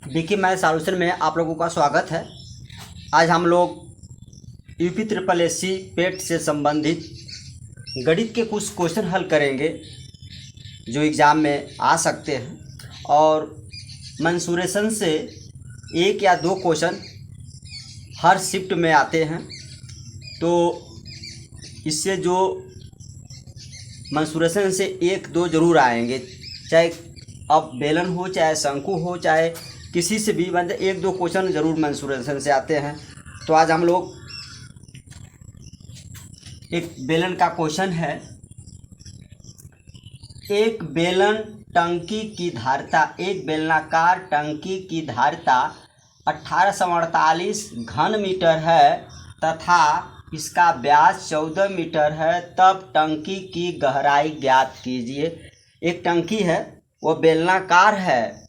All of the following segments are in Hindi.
विकी मैथ सॉल्यूशन में आप लोगों का स्वागत है। आज हम लोग यूपी ट्रिपल एससी पेट से संबंधित गणित के कुछ क्वेश्चन हल करेंगे जो एग्ज़ाम में आ सकते हैं और मेंसुरेशन से एक या दो क्वेश्चन हर शिफ्ट में आते हैं। तो इससे जो मेंसुरेशन से एक दो ज़रूर आएंगे, चाहे अब बेलन हो चाहे शंकु हो चाहे किसी से भी, मतलब एक दो क्वेश्चन ज़रूर मेंसुरेशन से आते हैं। तो आज हम लोग एक बेलन का क्वेश्चन है। एक बेलनाकार टंकी की धारिता 1848 घन मीटर है तथा इसका व्यास 14 मीटर है, तब टंकी की गहराई ज्ञात कीजिए। एक टंकी है, वो बेलनाकार है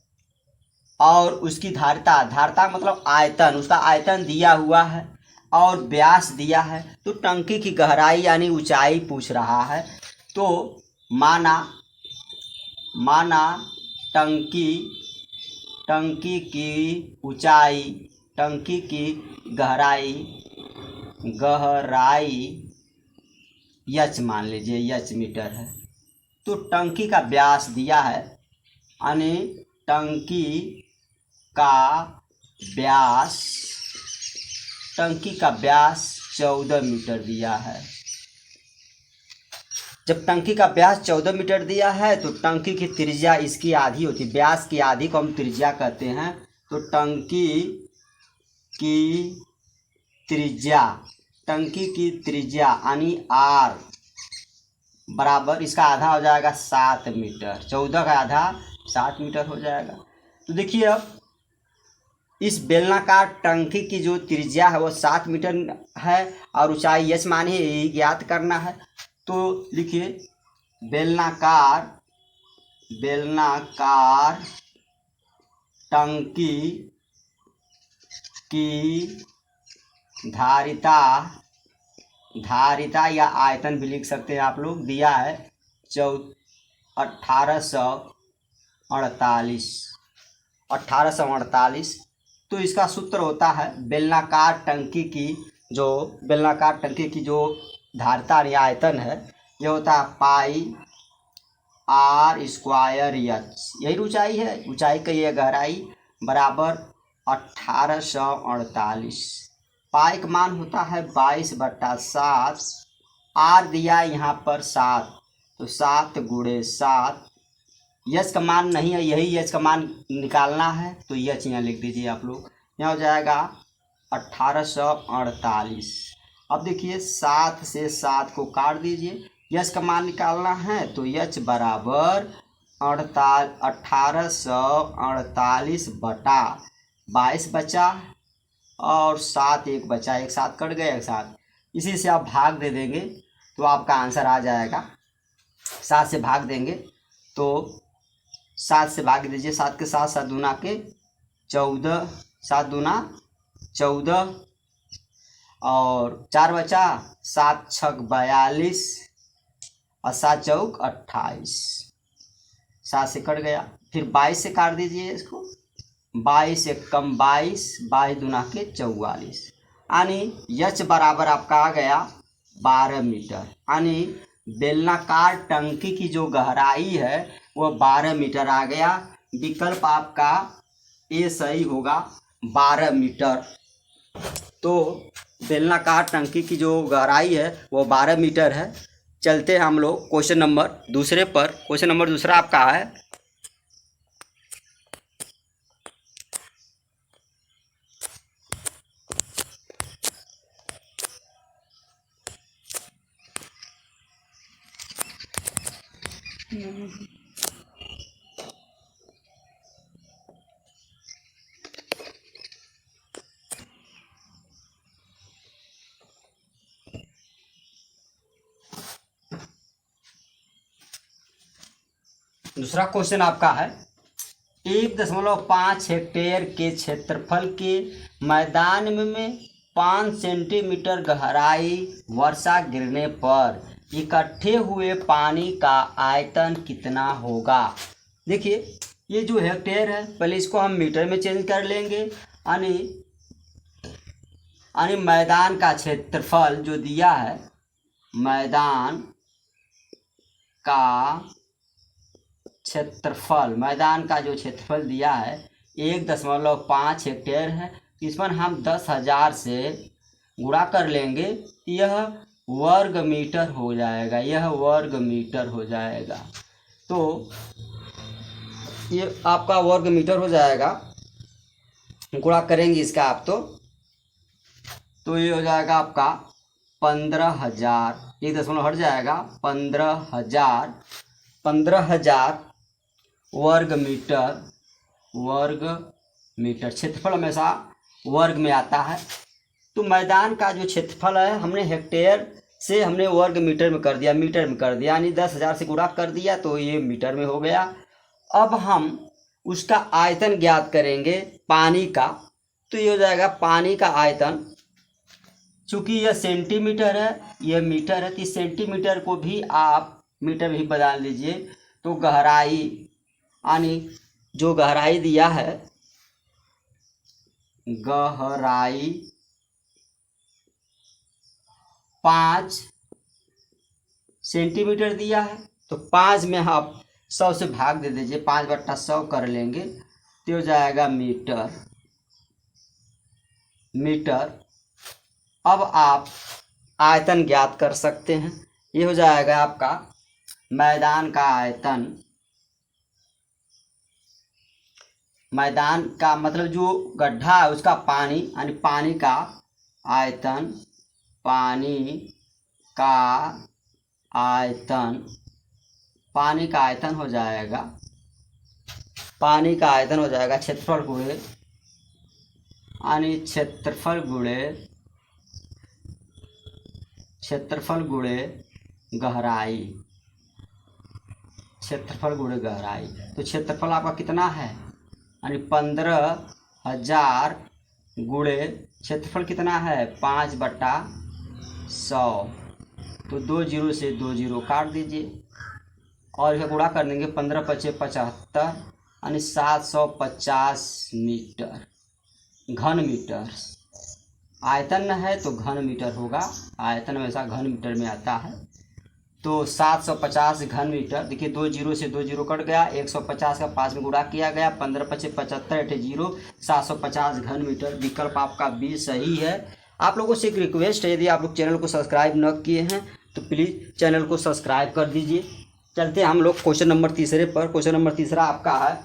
और उसकी धारिता मतलब आयतन, उसका आयतन दिया हुआ है और व्यास दिया है। तो टंकी की गहराई यानी ऊंचाई पूछ रहा है। तो माना टंकी की ऊंचाई, टंकी की गहराई यच मान लीजिए, यच मीटर है। तो टंकी का व्यास दिया है, यानी टंकी का व्यास 14 मीटर दिया है। जब टंकी का व्यास 14 मीटर दिया है तो टंकी की त्रिज्या इसकी आधी होती है, व्यास की आधी को हम त्रिज्या कहते हैं। तो टंकी की त्रिज्या यानी आर बराबर, इसका आधा हो जाएगा 7 मीटर, 14 का आधा 7 मीटर हो जाएगा। तो देखिए, अब इस बेलनाकार टंकी की जो त्रिज्या है वो 7 मीटर है और ऊंचाई यच मानी है, यही ज्ञात करना है। तो लिखिए, बेलनाकार टंकी की धारिता या आयतन भी लिख सकते हैं आप लोग, दिया है 1848। तो इसका सूत्र होता है बेलनाकार टंकी की जो धारिता या आयतन है, यह होता है पाई आर स्क्वायर एच। यही ऊंचाई है, ऊंचाई का ये गहराई बराबर 1848। पाई का मान होता है 22/7। आर दिया यहाँ पर 7, तो 7 × 7। यच का मान नहीं है, यही यच का मान निकालना है, तो यच यहाँ लिख दीजिए आप लोग। यहाँ हो जाएगा 1848। अब देखिए, 7 से 7 को काट दीजिए, यच का मान निकालना है, तो यच बराबर 1848/22 बचा और 7 एक बचा, एक साथ कट गया, एक साथ। इसी से आप भाग दे देंगे तो आपका आंसर आ जाएगा। 7 से भाग देंगे तो 7 से भाग दीजिए, 7 के साथ 7 दूना के 14, 7 दूना 14 और 4 बचा, 7 छक 42 और 7 चौक 28। 7 से कट गया, फिर 22 से काट दीजिए इसको, 22 से कम 22, 22 दूना के 44, यानी यच बराबर आपका आ गया 12 मीटर। यानी बेलनाकार टंकी की जो गहराई है वो 12 मीटर आ गया। विकल्प आपका ए सही होगा, 12 मीटर। तो बेलनाकार टंकी की जो गहराई है वो 12 मीटर है। चलते हैं हम लोग क्वेश्चन नंबर दूसरे पर। क्वेश्चन नंबर दूसरा आपका है, दूसरा क्वेश्चन आपका है, 1.5 हेक्टेयर के क्षेत्रफल के मैदान में 5 सेंटीमीटर गहराई वर्षा गिरने पर इकट्ठे हुए पानी का आयतन कितना होगा। देखिए, ये जो हेक्टेयर है पहले इसको हम मीटर में चेंज कर लेंगे। यानी मैदान का क्षेत्रफल जो दिया है, मैदान का क्षेत्रफल, मैदान का जो क्षेत्रफल दिया है 1.5 हेक्टेयर है। इस पर हम 10,000 से गुणा कर लेंगे, यह वर्ग मीटर हो जाएगा, यह वर्ग मीटर हो जाएगा। तो ये आपका वर्ग मीटर हो जाएगा, गुणा करेंगे इसका आप तो ये हो जाएगा आपका 15,000, 1 दशमलव हट जाएगा, 15,000 वर्ग मीटर। क्षेत्रफल हमेशा वर्ग में आता है। तो मैदान का जो क्षेत्रफल है हमने हेक्टेयर से हमने वर्ग मीटर में कर दिया, मीटर में कर दिया, यानी 10,000 से गुणा कर दिया तो ये मीटर में हो गया। अब हम उसका आयतन ज्ञात करेंगे पानी का। तो ये हो जाएगा पानी का आयतन, चूँकि यह सेंटीमीटर है, यह मीटर है, तो इस सेंटीमीटर को भी आप मीटर में ही बदल लीजिए। तो गहराई, यानी जो गहराई दिया है, गहराई 5 सेंटीमीटर दिया है, तो 5 में आप 100 से भाग दे दीजिए, 5/100 कर लेंगे तो हो जाएगा मीटर। अब आप आयतन ज्ञात कर सकते हैं। ये हो जाएगा आपका मैदान का आयतन, मैदान का मतलब जो गड्ढा है उसका पानी, यानी पानी का आयतन, पानी का आयतन हो जाएगा, पानी का आयतन हो जाएगा क्षेत्रफल गुणे, यानी क्षेत्रफल गुणे गहराई, क्षेत्रफल गुणे गहराई। तो क्षेत्रफल आपका कितना है, यानी 15,000 गुणे क्षेत्रफल कितना है 5/100। तो 2 जीरो से 2 जीरो काट दीजिए और इसे गुणा कर देंगे, 15×5 = 75, यानी 750 मीटर, घन मीटर। आयतन है तो घन मीटर होगा, आयतन हमेशा घन मीटर में आता है। तो 750 घन मीटर। देखिए 2 जीरो से 2 जीरो कट गया, 150 का 5 में गुणा किया गया, 15×5 = 75, 8 जीरो, 750 घन मीटर। विकल्प आपका बी सही है। आप लोगों से एक रिक्वेस्ट है, यदि आप लोग चैनल को सब्सक्राइब न किए हैं तो प्लीज़ चैनल को सब्सक्राइब कर दीजिए। चलते हैं हम लोग क्वेश्चन नंबर 3 पर। क्वेश्चन नंबर 3 आपका है,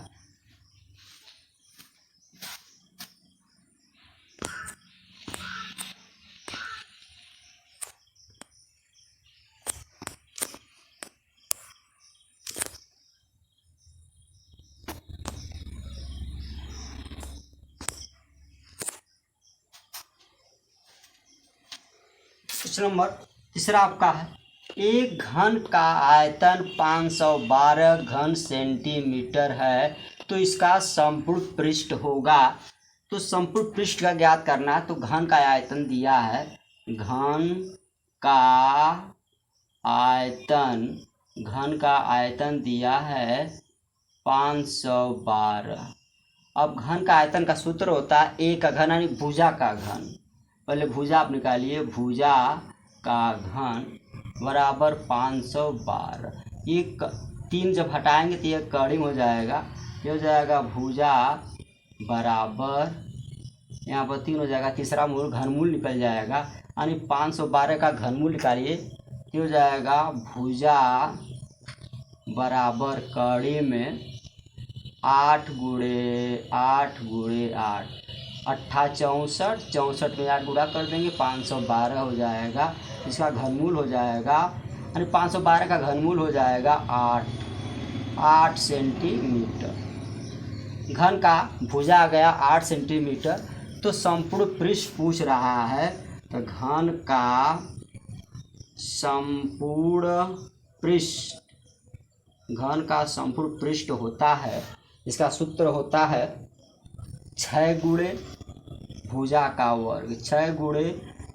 क्वेश्चन नंबर 3 आपका है, एक घन का आयतन 512 घन सेंटीमीटर है, तो इसका संपूर्ण पृष्ठ होगा। तो संपूर्ण पृष्ठ का ज्ञात करना है। तो घन का आयतन दिया है, घन का आयतन दिया है 512। अब घन का आयतन का सूत्र होता है ए का घन, यानी भुजा का घन। पहले भुजा आप निकालिए, भुजा का घन बराबर 512। ये 3 जब हटाएंगे तो ये कड़िंग हो जाएगा, ये हो जाएगा भुजा बराबर, यहाँ पर 3 हो जाएगा, तीसरा मूल घनमूल निकल जाएगा, यानी 512 का घनमूल निकालिए, ये हो जाएगा भुजा बराबर कड़ी में 8 × 8 × 8, 64, 64 में 8 गुणा कर देंगे, 512 हो जाएगा। इसका घनमूल हो जाएगा, यानी 512 का घनमूल हो जाएगा 8 सेंटीमीटर। घन का भुजा आ गया 8 सेंटीमीटर। तो संपूर्ण पृष्ठ पूछ रहा है, तो घन का संपूर्ण पृष्ठ होता है, इसका सूत्र होता है 6 गुणे भुजा का वर्ग, 6 गुणे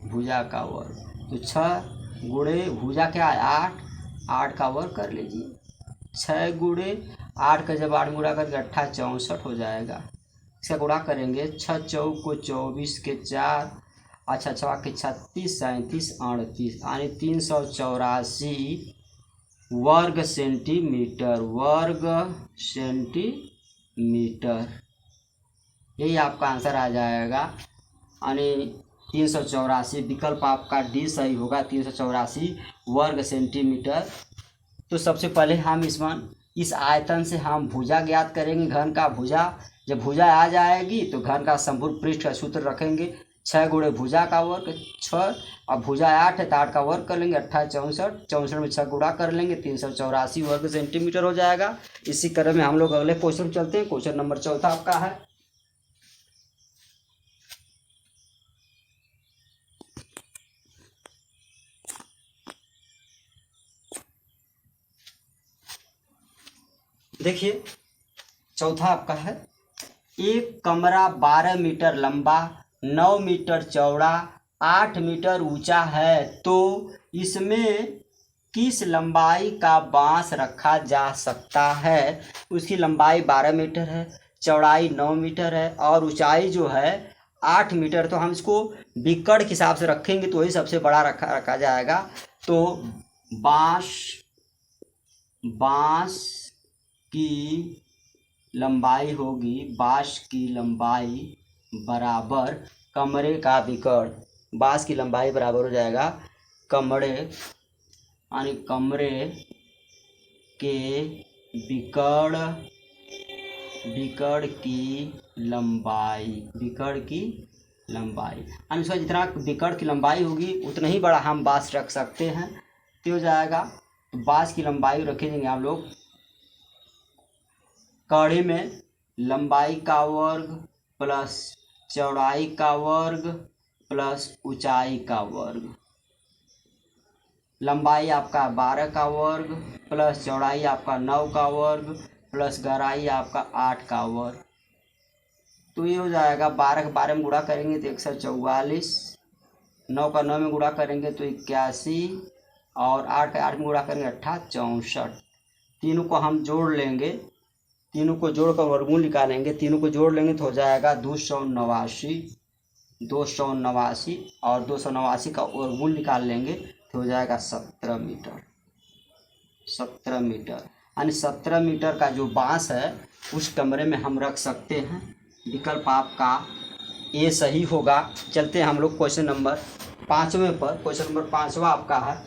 भुजा का वर्ग। तो 6 गुणे भुजा क्या है 8, 8 का वर्ग कर लीजिए, 6 गुणे 8 का जब 8 गुणा करके 8 64 हो जाएगा। इसका गुणा करेंगे 6 चौक को 24 के 4, अच्छा 6 के 36 37 38 यानी 384 वर्ग सेंटीमीटर, वर्ग सेंटीमीटर। यही आपका आंसर आ जाएगा। यानी 384, विकल्प आपका डी सही होगा, 384 वर्ग सेंटीमीटर। तो सबसे पहले हम इस आयतन से हम भुजा ज्ञात करेंगे, घन का भुजा। जब भुजा आ जाएगी तो घन का संपूर्ण पृष्ठ का सूत्र रखेंगे, 6 गुणे भुजा का वर्ग 6, अब भुजा 8 है तो 8 का वर्ग कर लेंगे, 8 64, 64 में 6 गुणा कर लेंगे, 384 वर्ग सेंटीमीटर हो जाएगा। इसी क्रम में हम लोग अगले क्वेश्चन चलते हैं। क्वेश्चन नंबर 4 आपका है, देखिए 4 आपका है, एक कमरा 12 मीटर लंबा, 9 मीटर चौड़ा, 8 मीटर ऊंचा है, तो इसमें किस लंबाई का बांस रखा जा सकता है। उसकी लंबाई 12 मीटर है, चौड़ाई 9 मीटर है और ऊंचाई जो है 8 मीटर। तो हम इसको बिक्कड़ के हिसाब से रखेंगे तो वही सबसे बड़ा रखा जाएगा। तो बांस की लंबाई होगी, बांस की लंबाई बराबर कमरे का बिक्कड़। बांस की लंबाई बराबर हो जाएगा कमरे, यानी कमरे के बिक्कड़ की लंबाई, यानी उसका जितना बिक्कड़ की लंबाई होगी उतना ही बड़ा हम बांस रख सकते हैं। तो हो जाएगा, तो बांस की लंबाई रखेंगे हम लोग कड़ी में लंबाई का वर्ग प्लस चौड़ाई का वर्ग प्लस ऊंचाई का वर्ग। लंबाई आपका 12 का वर्ग प्लस चौड़ाई आपका 9 का वर्ग प्लस गहराई आपका 8 का वर्ग। तो ये हो जाएगा 12 के 12 में गुणा करेंगे तो 144, 9 का 9 में गुणा करेंगे तो 81 और 8 का 8 में गुणा करेंगे 8 64। तीनों को हम जोड़ लेंगे, तीनों को जोड़कर वर्गमूल निकालेंगे, तीनों को जोड़ लेंगे तो हो जाएगा 289 और 289 का वर्गमूल निकाल लेंगे तो हो जाएगा 17 मीटर। 17 मीटर यानी 17 मीटर का जो बांस है उस कमरे में हम रख सकते हैं। विकल्प आपका ए सही होगा। चलते हैं हम लोग क्वेश्चन नंबर 5वें पर। क्वेश्चन नंबर 5वां आपका है,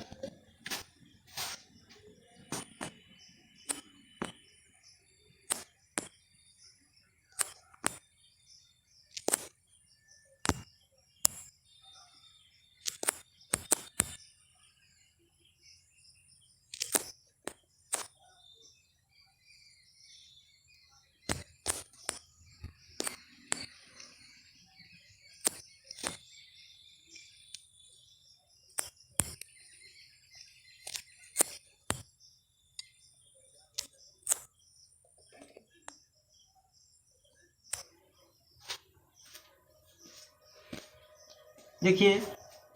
देखिए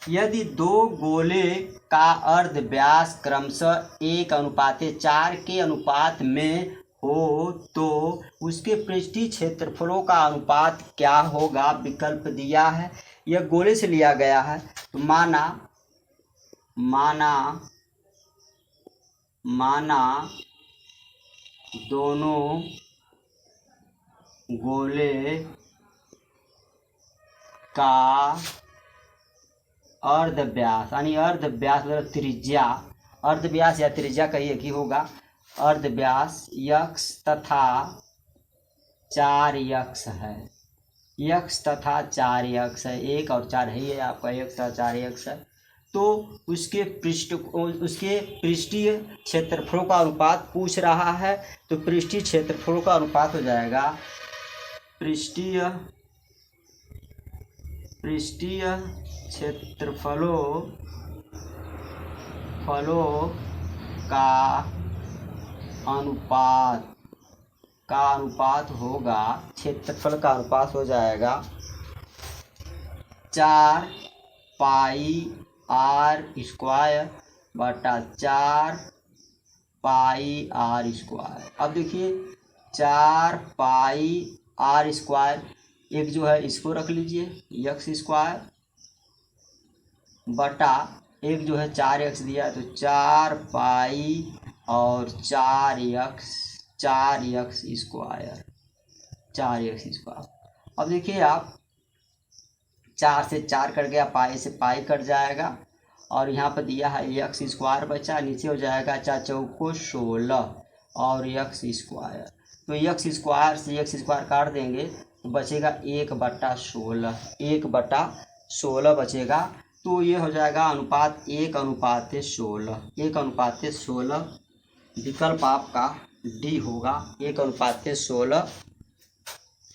यदि दो गोले का अर्ध व्यास क्रमशः 1:4 के अनुपात में हो तो उसके पृष्ठीय क्षेत्रफलों का अनुपात क्या होगा। विकल्प दिया है, यह गोले से लिया गया है। तो माना दोनों गोले का अर्ध व्यास, यानी अर्ध व्यास मतलब त्रिज्या, अर्ध व्यास या त्रिज्या कहिए कि होगा, अर्ध व्यास यक्स तथा 4 यक्स है। यक्स तथा 4 यक्स है, 1 और 4 है, ये आपका यक्स तथा 4 यक्स है। तो उसके पृष्ठीय क्षेत्रफलों का अनुपात पूछ रहा है। तो पृष्ठीय क्षेत्रफलों का अनुपात हो जाएगा पृष्ठीय क्षेत्रफलों का अनुपात होगा, क्षेत्रफल का अनुपात हो जाएगा 4 पाई r² बटा 4 पाई आर स्क्वायर। अब देखिए 4 पाई आर स्क्वायर, एक जो है इसको रख लीजिए एक्स स्क्वायर बटा एक जो है 4x दिया है तो 4 पाई और 4x स्क्वायर 4x स्क्वायर। अब देखिए आप 4 से 4 कट गया, पाई से पाई कट जाएगा और यहाँ पर दिया है एक्स स्क्वायर बचा, नीचे हो जाएगा 4 चौको 16 और एक्स स्क्वायर। तो एक्स स्क्वायर से एक्स स्क्वायर काट देंगे तो बचेगा 1/16, 1/16 बचेगा। तो ये हो जाएगा अनुपात 1:16, 1:16 विकल्प आपका डी होगा 1:16।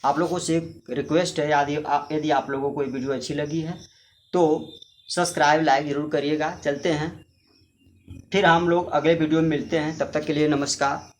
आप लोगों से एक रिक्वेस्ट है, यदि आप लोगों को ये वीडियो अच्छी लगी है तो सब्सक्राइब लाइक ज़रूर करिएगा। चलते हैं फिर हम लोग अगले वीडियो में मिलते हैं, तब तक के लिए नमस्कार।